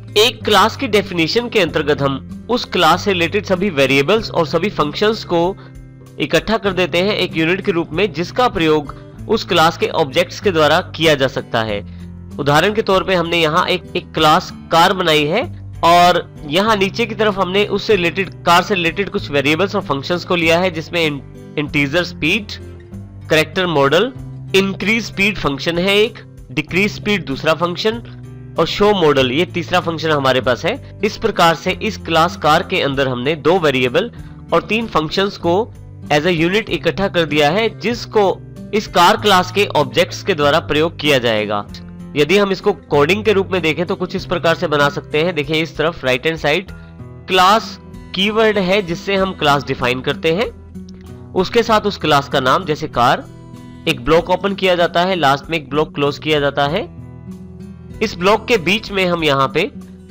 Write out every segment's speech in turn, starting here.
एक क्लास की डेफिनेशन के अंतर्गत हम उस क्लास से रिलेटेड सभी वेरिएबल्स और सभी फंक्शंस को इकट्ठा कर देते हैं एक यूनिट के रूप में, जिसका प्रयोग उस क्लास के ऑब्जेक्ट्स के द्वारा किया जा सकता है। उदाहरण के तौर पे हमने यहाँ एक क्लास कार बनाई है और यहाँ नीचे की तरफ हमने उससे रिलेटेड कार से रिलेटेड कुछ वेरिएबल्स और फंक्शंस को लिया है, जिसमें integer speed, character model, increase speed function है एक, डिक्रीज स्पीड दूसरा फंक्शन और शो मॉडल ये तीसरा फंक्शन हमारे पास है। इस प्रकार से इस क्लास कार के अंदर हमने 2 वेरिएबल और 3 फंक्शंस को एज अ यूनिट इकट्ठा कर दिया है, जिसको इस कार क्लास के ऑब्जेक्ट्स के द्वारा प्रयोग किया जाएगा। यदि हम इसको कोडिंग के रूप में देखें तो कुछ इस प्रकार से बना सकते हैं। देखिए इस तरफ right hand side class keyword है जिससे हम क्लास डिफाइन करते हैं, उसके साथ उस क्लास का नाम जैसे कार, एक ब्लॉक ओपन किया जाता है, लास्ट में एक ब्लॉक क्लोज किया जाता है। इस ब्लॉक के बीच में हम यहाँ पे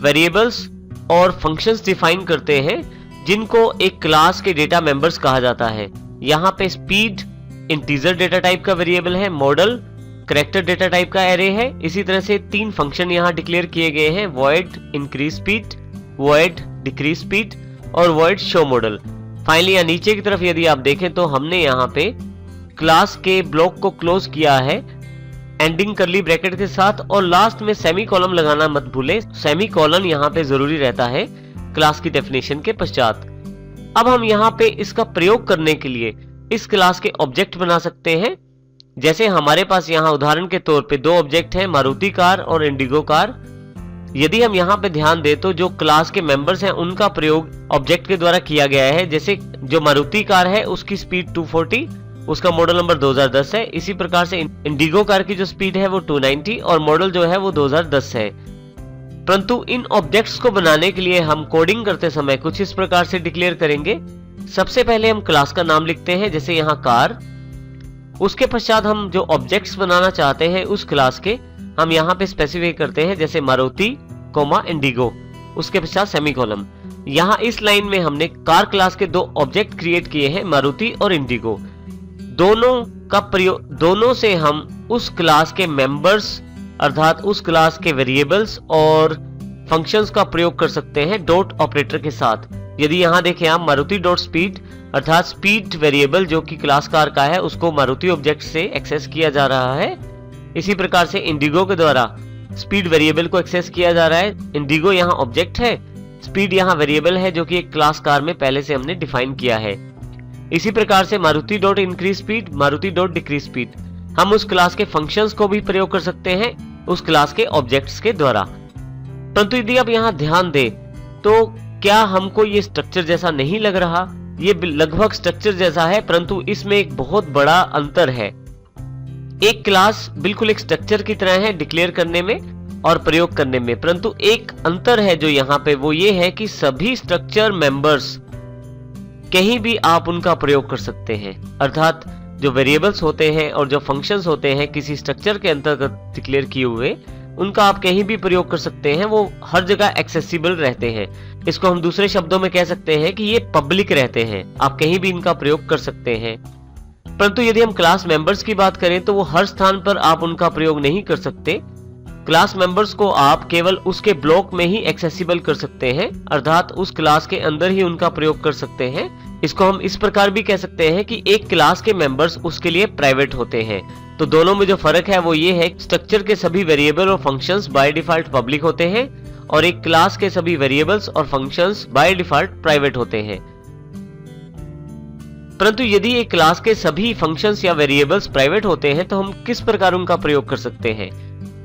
वेरिएबल्स और फंक्शंस डिफाइन करते हैं, जिनको एक क्लास के डेटा मेंबर्स कहा जाता है। यहाँ पे स्पीड इंटीजर डेटा टाइप का वेरिएबल है, मॉडल कैरेक्टर डेटा टाइप का एरे है। इसी तरह से 3 फंक्शन यहाँ डिक्लेयर किए गए हैं, void increase speed, void decrease speed और वॉइड शो मॉडल। फाइनली यहाँ नीचे की तरफ यदि आप देखें तो हमने यहाँ पे क्लास के ब्लॉक को क्लोज किया है एंडिंग करली ब्रैकेट के साथ, और लास्ट में सेमी कॉलम लगाना मत भूलें, सेमी कॉलन यहाँ पे जरूरी रहता है क्लास की डेफिनेशन के पश्चात। अब हम यहाँ पे इसका प्रयोग करने के लिए इस क्लास के ऑब्जेक्ट बना सकते हैं। जैसे हमारे पास यहाँ उदाहरण के तौर पे 2 ऑब्जेक्ट हैं, मारुति कार और इंडिगो कार। यदि हम यहाँ पे ध्यान दें तो जो क्लास के मेंबर्स हैं उनका प्रयोग ऑब्जेक्ट के द्वारा किया गया है। जैसे जो मारुति कार है उसकी स्पीड 240, उसका मॉडल नंबर 2010 है। इसी प्रकार से इंडिगो कार की जो स्पीड है वो 290 और मॉडल जो है वो 2010 है। परंतु इन ऑब्जेक्ट्स को बनाने के लिए हम कोडिंग करते समय कुछ इस प्रकार से डिक्लेयर करेंगे। सबसे पहले हम क्लास का नाम लिखते हैं, जैसे यहाँ कार। उसके पश्चात हम जो ऑब्जेक्ट्स बनाना चाहते हैं उस क्लास के हम यहाँ पे स्पेसिफाई करते हैं, जैसे मारुति कोमा इंडिगो, उसके पश्चात सेमीकोलन। यहाँ इस लाइन में हमने कार क्लास के 2 ऑब्जेक्ट क्रिएट किए हैं, मारुति और इंडिगो। दोनों से हम उस क्लास के मेंबर्स अर्थात उस क्लास के वेरिएबल्स और फंक्शंस का प्रयोग कर सकते हैं डॉट ऑपरेटर के साथ। यदि यहाँ देखें आप मारुति डॉट स्पीड अर्थात स्पीड वेरिएबल जो कि क्लास कार का है उसको मारुति ऑब्जेक्ट से एक्सेस किया जा रहा है। इसी प्रकार से इंडिगो के द्वारा स्पीड वेरिएबल को एक्सेस किया जा रहा है। इंडिगो यहाँ ऑब्जेक्ट है, स्पीड यहाँ वेरिएबल है जो कि एक क्लास कार में पहले से हमने डिफाइन किया है। इसी प्रकार से Maruti dot increase speed, Maruti dot decrease speed, हम उस क्लास के फंक्शंस को भी प्रयोग कर सकते हैं उस क्लास के ऑब्जेक्ट्स के द्वारा। परंतु यदि आप यहाँ ध्यान दें तो क्या हमको ये स्ट्रक्चर जैसा नहीं लग रहा? ये लगभग स्ट्रक्चर जैसा है, परंतु इसमें एक बहुत बड़ा अंतर है। एक क्लास बिल्कुल एक स्ट्रक्चर की तरह है डिक्लेयर करने में और प्रयोग करने में, परंतु एक अंतर है जो यहाँ पे वो ये है कि सभी स्ट्रक्चर मेंबर्स कहीं भी आप उनका प्रयोग कर सकते हैं। अर्थात जो वेरिएबल्स होते हैं और जो फंक्शंस होते हैं किसी स्ट्रक्चर के अंतर्गत डिक्लेयर किए हुए, उनका आप कहीं भी प्रयोग कर सकते हैं, वो हर जगह एक्सेसिबल रहते हैं। इसको हम दूसरे शब्दों में कह सकते हैं कि ये पब्लिक रहते हैं, आप कहीं भी इनका प्रयोग कर सकते हैं। परंतु यदि हम क्लास मेंबर्स की बात करें तो वो हर स्थान पर आप उनका प्रयोग नहीं कर सकते। क्लास मेंबर्स को आप केवल उसके ब्लॉक में ही एक्सेसिबल कर सकते हैं, अर्थात उस क्लास के अंदर ही उनका प्रयोग कर सकते हैं। इसको हम इस प्रकार भी कह सकते हैं कि एक क्लास के मेंबर्स उसके लिए प्राइवेट होते हैं। तो दोनों में जो फर्क है वो ये है, स्ट्रक्चर के सभी वेरिएबल और फंक्शंस बाय डिफॉल्ट पब्लिक होते हैं और एक क्लास के सभी वेरिएबल्स और फंक्शंस बाय डिफॉल्ट प्राइवेट होते हैं। परंतु यदि एक क्लास के सभी फंक्शंस या वेरिएबल्स प्राइवेट होते हैं तो हम किस प्रकार उनका प्रयोग कर सकते हैं?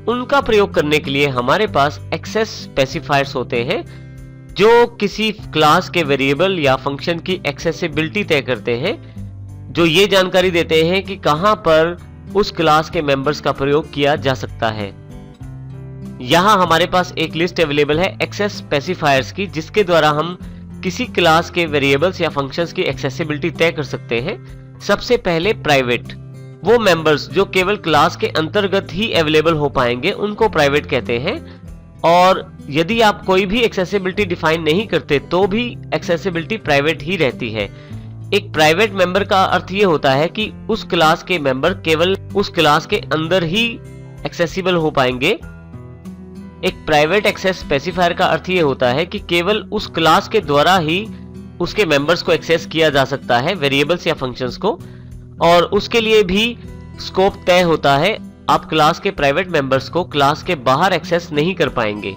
उनका प्रयोग करने के लिए हमारे पास एक्सेस स्पेसिफायर्स होते हैं जो किसी क्लास के वेरिएबल या फंक्शन की एक्सेसिबिलिटी तय करते हैं, जो ये जानकारी देते हैं कि कहां पर उस क्लास के मेंबर्स का प्रयोग किया जा सकता है। यहां हमारे पास एक लिस्ट अवेलेबल है एक्सेस स्पेसिफायर्स की, जिसके द्वारा हम किसी क्लास के वेरिएबल्स या फंक्शंस की एक्सेसिबिलिटी तय कर सकते हैं। सबसे पहले प्राइवेट, वो मेंबर्स जो केवल क्लास के अंतर्गत ही अवेलेबल हो पाएंगे उनको प्राइवेट कहते हैं। और यदि आप कोई भी एक्सेसिबिलिटी डिफाइन नहीं करते तो भी एक्सेसिबिलिटी प्राइवेट ही रहती है। एक प्राइवेट मेंबर का अर्थ ये होता है कि उस क्लास के मेंबर केवल उस क्लास के अंदर ही एक्सेसिबल हो पाएंगे एक प्राइवेट एक्सेस स्पेसिफायर का अर्थ ये होता है कि केवल उस क्लास के द्वारा ही उसके मेंबर्स को एक्सेस किया जा सकता है, वेरिएबल्स या फंक्शंस को, और उसके लिए भी स्कोप तय होता है। आप क्लास के प्राइवेट मेंबर्स को क्लास के बाहर एक्सेस नहीं कर पाएंगे,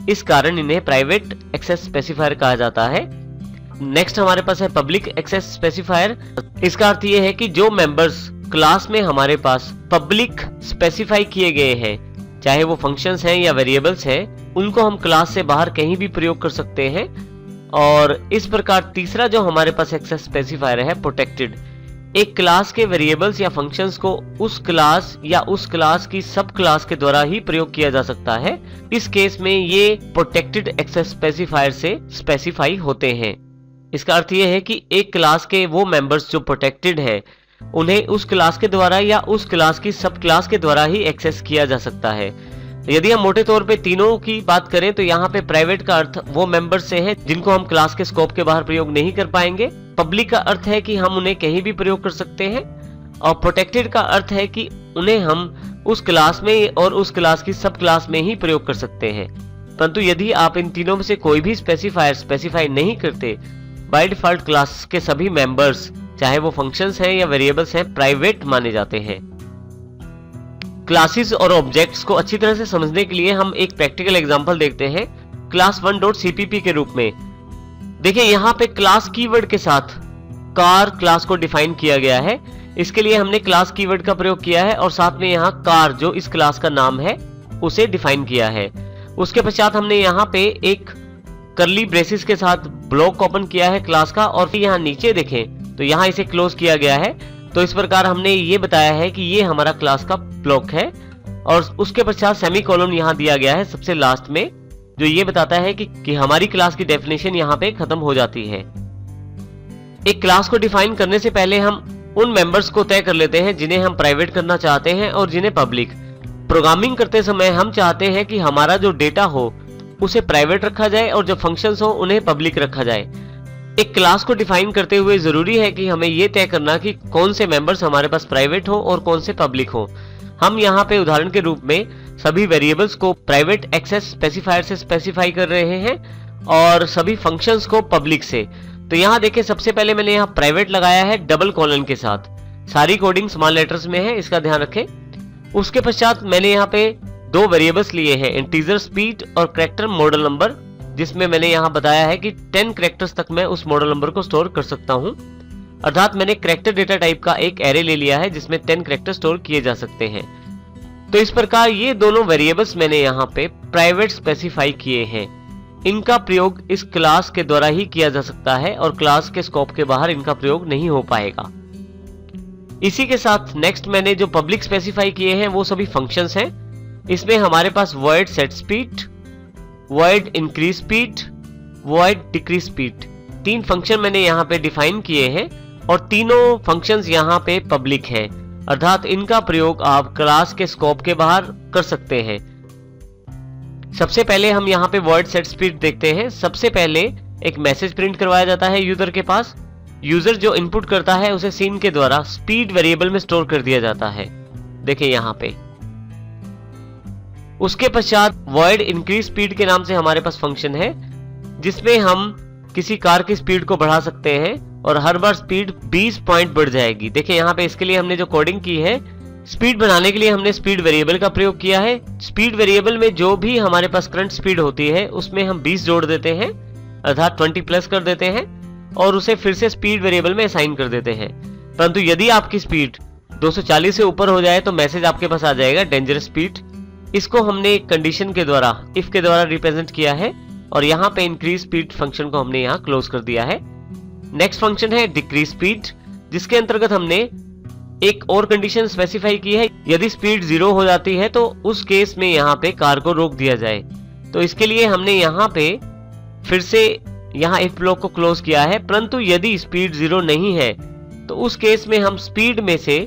इस कारण इन्हें प्राइवेट एक्सेस स्पेसिफायर कहा जाता है। नेक्स्ट हमारे पास है पब्लिक एक्सेस स्पेसिफायर। इसका अर्थ यह है कि जो मेंबर्स क्लास में हमारे पास पब्लिक स्पेसिफाई किए गए हैं, चाहे वो फंक्शंस हैं या वेरिएबल्स हैं, उनको हम क्लास से बाहर कहीं भी प्रयोग कर सकते हैं। और इस प्रकार तीसरा जो हमारे पास एक्सेस स्पेसिफायर है, प्रोटेक्टेड। एक क्लास के वेरिएबल्स या फंक्शंस को उस क्लास या उस क्लास की सब क्लास के द्वारा ही प्रयोग किया जा सकता है। इस केस में ये प्रोटेक्टेड एक्सेस स्पेसिफायर से स्पेसिफाई होते हैं। इसका अर्थ यह है कि एक क्लास के वो मेंबर्स जो प्रोटेक्टेड है, उन्हें उस क्लास के द्वारा या उस क्लास की सब क्लास के द्वारा ही एक्सेस किया जा सकता है। यदि हम मोटे तौर पे तीनों की बात करें तो यहाँ पे प्राइवेट का अर्थ वो मेंबर्स से है जिनको हम क्लास के स्कोप के बाहर प्रयोग नहीं कर पाएंगे। पब्लिक का अर्थ है कि हम उन्हें कहीं भी प्रयोग कर सकते हैं, और प्रोटेक्टेड का अर्थ है कि उन्हें हम उस क्लास में और उस क्लास की सब क्लास में ही प्रयोग कर सकते हैं। परंतु यदि आप इन तीनों में से कोई भी स्पेसिफायर स्पेसिफाई नहीं करते, बाय डिफॉल्ट क्लास के सभी मेंबर्स, चाहे वो फंक्शंस हैं या वेरिएबल्स हैं, प्राइवेट माने जाते हैं। क्लासेस और ऑब्जेक्ट्स को अच्छी तरह से समझने के लिए हम एक प्रैक्टिकल एग्जांपल देखते हैं क्लास 1.cpp के रूप में। देखिए यहाँ पे क्लास कीवर्ड के साथ कार क्लास को डिफाइन किया गया है। इसके लिए हमने क्लास कीवर्ड का प्रयोग किया है और साथ में यहाँ कार जो इस क्लास का नाम है उसे डिफाइन किया है। उसके पश्चात हमने यहाँ पे एक कर्ली ब्रेसेस के साथ ब्लॉक ओपन किया है क्लास का, और फिर यहाँ नीचे देखें तो यहाँ इसे क्लोज किया गया है। तो इस प्रकार हमने ये बताया है कि ये हमारा क्लास का ब्लॉक है, और उसके पश्चात सेमीकोलन यहाँ दिया गया है सबसे लास्ट में, जो ये बताता है कि हमारी क्लास की डेफिनेशन यहाँ पे खत्म हो जाती है। एक क्लास को डिफाइन करने से पहले हम उन मेंबर्स को तय कर लेते हैं जिन्हें हम प्राइवेट करना चाहते हैं और जिन्हें पब्लिक। प्रोग्रामिंग करते समय हम चाहते हैं कि हमारा जो डेटा हो उसे प्राइवेट रखा जाए और जो फंक्शंस हो उन्हें पब्लिक रखा जाए। एक क्लास को डिफाइन करते हुए जरूरी है कि हमें यह तय करना कि कौन से मेंबर्स हमारे पास प्राइवेट हो और कौन से पब्लिक हो। हम यहाँ पे उदाहरण के रूप में सभी वेरिएबल्स को प्राइवेट एक्सेस स्पेसिफायर से स्पेसिफाई कर रहे हैं और सभी फंक्शंस को पब्लिक से। तो यहाँ देखिए सबसे पहले मैंने यहाँ प्राइवेट लगाया है डबल कॉलन के साथ। सारी कोडिंग स्मॉल लेटर्स में है, इसका ध्यान रखें। उसके पश्चात मैंने यहाँ पे दो वेरिएबल्स लिए हैं, इंटीजर स्पीड और कैरेक्टर मॉडल नंबर, जिसमें मैंने यहाँ बताया है कि 10 कैरेक्टर्स तक मैं उस मॉडल नंबर को स्टोर कर सकता हूँ। अर्थात मैंने कैरेक्टर डेटा टाइप का एक एरे ले लिया है जिसमें 10 कैरेक्टर स्टोर किए जा सकते हैं। तो इस प्रकार ये दोनों वेरिएबल्स मैंने यहाँ पे प्राइवेट स्पेसिफाई किए हैं। इनका प्रयोग इस क्लास के द्वारा ही किया जा सकता है और क्लास के स्कोप के बाहर इनका प्रयोग नहीं हो पाएगा। इसी के साथ नेक्स्ट मैंने जो पब्लिक स्पेसिफाई किए हैं वो सभी फंक्शंस हैं। इसमें हमारे पास void set speed, void increase speed, void decrease speed, 3 function मैंने यहाँ पे डिफाइन किए हैं और तीनों फंक्शंस यहाँ पे पब्लिक हैं, अर्थात इनका प्रयोग आप क्लास के स्कोप के बाहर कर सकते हैं। सबसे पहले हम यहाँ पे void set speed देखते हैं। सबसे पहले एक मैसेज प्रिंट करवाया जाता है यूजर के पास। यूजर जो इनपुट करता है उसे सीन के द्वारा स्पीड वेरिएबल में स्टोर कर दिया जाता है, देखिए यहाँ पे। उसके पश्चात void increase speed के नाम से हमारे पास फंक्शन है जिसमें हम किसी कार की स्पीड को बढ़ा सकते हैं और हर बार स्पीड 20 पॉइंट बढ़ जाएगी। देखिए यहाँ पे इसके लिए हमने जो कोडिंग की है, स्पीड बनाने के लिए हमने स्पीड वेरिएबल का प्रयोग किया है। स्पीड वेरिएबल में जो भी हमारे पास करंट स्पीड होती है उसमें हम 20 जोड़ देते हैं, अर्थात 20 प्लस कर देते हैं और उसे फिर से स्पीड वेरिएबल में असाइन कर देते हैं। परंतु यदि आपकी स्पीड 240 से ऊपर हो जाए तो मैसेज आपके पास आ जाएगा डेंजरस स्पीड। इसको हमने एक कंडीशन के द्वारा, इफ के द्वारा रिप्रेजेंट किया है और यहाँ पे इंक्रीज स्पीड फंक्शन को हमने यहाँ क्लोज कर दिया है। नेक्स्ट फंक्शन है डिक्रीज स्पीड, जिसके अंतर्गत हमने एक और कंडीशन स्पेसिफाई की है। यदि स्पीड 0 हो जाती है तो उस केस में यहाँ पे कार को रोक दिया जाए। तो इसके लिए हमने यहाँ पे फिर से यहाँ इफ ब्लॉक को क्लोज किया है। परंतु यदि स्पीड 0 नहीं है तो उस केस में हम स्पीड में से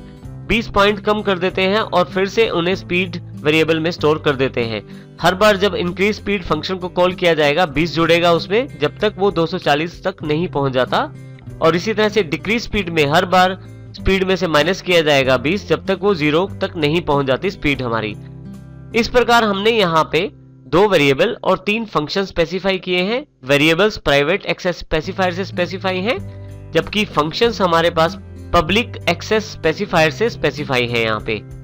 20 पॉइंट कम कर देते हैं और फिर से उन्हें स्पीड वेरिएबल में स्टोर कर देते हैं। हर बार जब इंक्रीज स्पीड फंक्शन को कॉल किया जाएगा 20 जुड़ेगा उसमें, जब तक वो 240 तक नहीं पहुंच जाता। और इसी तरह से डिक्रीज स्पीड में हर बार स्पीड में से माइनस किया जाएगा 20, जब तक वो 0 तक नहीं पहुंच जाती स्पीड हमारी। इस प्रकार हमने यहाँ पे 2 वेरिएबल और 3 फंक्शन स्पेसिफाई किए हैं। वेरिएबल्स प्राइवेट एक्सेस स्पेसिफायर से स्पेसिफाई हैं, जबकि फंक्शंस हमारे पास पब्लिक एक्सेस स्पेसिफायर से स्पेसिफाई हैं यहाँ पे।